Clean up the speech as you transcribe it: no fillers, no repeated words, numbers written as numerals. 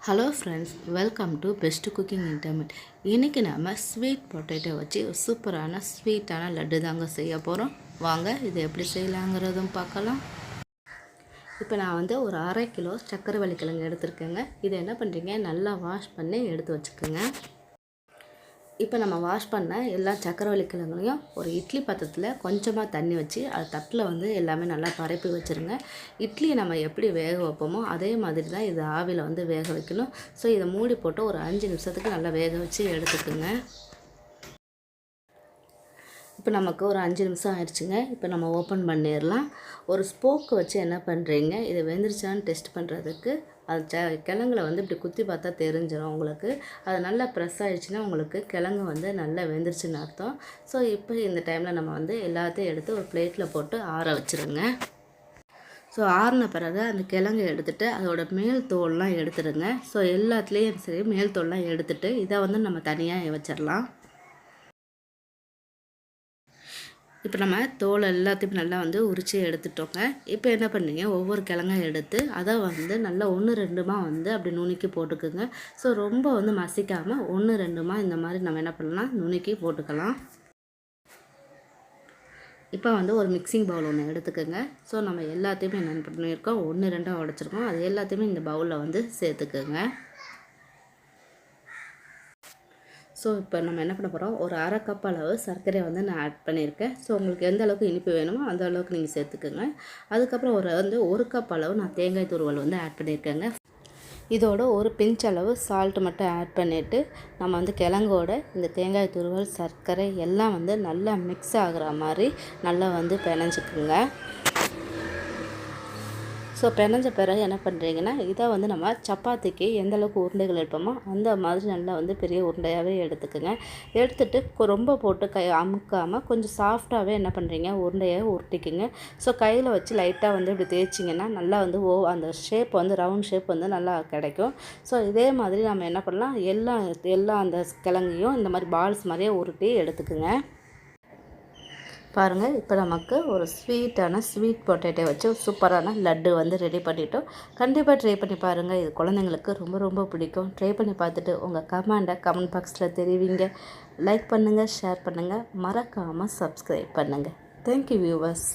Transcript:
Hello friends, welcome to best cooking இன்டர்மெட். இன்றைக்கி நம்ம ஸ்வீட் பொட்டேட்டோ வச்சு சூப்பரான ஸ்வீட்டான லட்டு தாங்க செய்ய போகிறோம். வாங்க இது எப்படி செய்யலாங்கிறதும் பார்க்கலாம். இப்போ நான் ஒரு 1/2 கிலோ சக்கரவள்ளி கிழங்கு எடுத்துருக்கேங்க. இதை என்ன பண்ணுறீங்க, நல்லா வாஷ் பண்ணி எடுத்து வச்சுக்கோங்க. இப்போ நம்ம வாஷ் பண்ண எல்லா சக்கரவள்ளி கிழங்குலையும் ஒரு இட்லி பாத்திரத்தில் கொஞ்சமாக தண்ணி வச்சு அது தட்டில் எல்லாமே நல்லா பரப்பி வச்சுருங்க. இட்லியை நம்ம எப்படி வேக வைப்போமோ அதே மாதிரி தான் இது ஆவியில் வேக வைக்கணும். ஸோ இதை மூடி போட்டு ஒரு 5 நிமிஷத்துக்கு நல்லா வேக வச்சு எடுத்துக்கோங்க. இப்போ நமக்கு ஒரு 5 நிமிஷம் ஆயிடுச்சுங்க. இப்போ நம்ம ஓப்பன் பண்ணிடலாம். ஒரு ஸ்போக்கு வச்சு என்ன பண்ணுறீங்க, இதை வெந்துருச்சான்னு டெஸ்ட் பண்ணுறதுக்கு அது கிழங்குல இப்படி குத்தி பார்த்தா தெரிஞ்சிடும் உங்களுக்கு. அது நல்லா ப்ரெஸ் ஆகிடுச்சுன்னா உங்களுக்கு கிழங்கு நல்லா வெந்துருச்சுன்னு அர்த்தம். ஸோ இப்போ இந்த டைமில் நம்ம எல்லாத்தையும் எடுத்து ஒரு பிளேட்டில் போட்டு ஆற வச்சுருங்க. ஸோ ஆறின பிறகு அந்த கிழங்கு எடுத்துகிட்டு அதோட மேல் தோல்லாம் எடுத்துடுங்க. ஸோ எல்லாத்துலேயும் சரி மேல் தோல்லாம் எடுத்துகிட்டு இதை நம்ம தனியாக வச்சிடலாம். இப்போ நம்ம தோல் எல்லாத்தையும் நல்லா உரித்து எடுத்துட்டோங்க. இப்போ என்ன பண்ணுறீங்க, ஒவ்வொரு கிழங்காக எடுத்து அதை நல்லா 1-2மா அப்படி நுணுக்கி போட்டுக்குங்க. ஸோ ரொம்ப மசிக்காமல் 1-2மா இந்த மாதிரி நம்ம என்ன பண்ணலாம், நுணுக்கி போட்டுக்கலாம். இப்போ ஒரு மிக்சிங் பவுல் ஒன்று எடுத்துக்கோங்க. ஸோ நம்ம எல்லாத்தையுமே என்ன பண்ணியிருக்கோம், 1-2ஆக உடைச்சிருக்கோம். அது எல்லாத்தையுமே இந்த பவுலில் சேர்த்துக்குங்க. ஸோ இப்போ நம்ம என்ன பண்ண போகிறோம், ஒரு 1/2 கப் அளவு சர்க்கரையை நான் ஆட் பண்ணியிருக்கேன். ஸோ உங்களுக்கு எந்த அளவுக்கு இனிப்பு வேணுமோ அந்த அளவுக்கு நீங்கள் சேர்த்துக்குங்க. அதுக்கப்புறம் ஒரு கப் அளவு நான் தேங்காய் துருவல் ஆட் பண்ணியிருக்கேங்க. இதோட ஒரு பிஞ்ச் அளவு சால்ட்டு மட்டும் ஆட் பண்ணிவிட்டு நம்ம கிழங்கோட இந்த தேங்காய் துருவல் சர்க்கரை எல்லாம் நல்லா மிக்ஸ் ஆகிற மாதிரி நல்லா பிணைஞ்சிக்குங்க. ஸோ பிணைஞ்ச பிறகு என்ன பண்ணுறீங்கன்னா, இதை நம்ம சப்பாத்திக்கு எந்த அளவுக்கு உருண்டைகள் எடுப்போமோ அந்த மாதிரி நல்லா பெரிய உருண்டையாகவே எடுத்துக்கோங்க. எடுத்துகிட்டு ரொம்ப போட்டு அமுக்காமல் கொஞ்சம் சாஃப்டாகவே என்ன பண்ணுறீங்க, உருண்டையை உருட்டிக்குங்க. ஸோ கையில் வச்சு லைட்டாக இப்படி தேய்ச்சிங்கன்னா நல்லா அந்த ஷேப் ரவுண்ட் ஷேப் நல்லா கிடைக்கும். ஸோ இதே மாதிரி நம்ம என்ன பண்ணலாம், எல்லா அந்த கிழங்கையும் இந்த மாதிரி பால்ஸ் மாதிரியே உருட்டி எடுத்துக்குங்க. பாருங்கள், இப்போ நமக்கு ஒரு ஸ்வீட் பொட்டேட்டோ வச்சு சூப்பரான லட்டு ரெடி பண்ணிட்டோம். கண்டிப்பாக ட்ரை பண்ணி பாருங்கள். இது குழந்தைங்களுக்கு ரொம்ப ரொம்ப பிடிக்கும். ட்ரை பண்ணி பார்த்துட்டு உங்கள் கமெண்ட் பாக்ஸில் தெரிவிங்க. லைக் பண்ணுங்கள், ஷேர் பண்ணுங்கள், மறக்காமல் சப்ஸ்கிரைப் பண்ணுங்கள். Thank you viewers.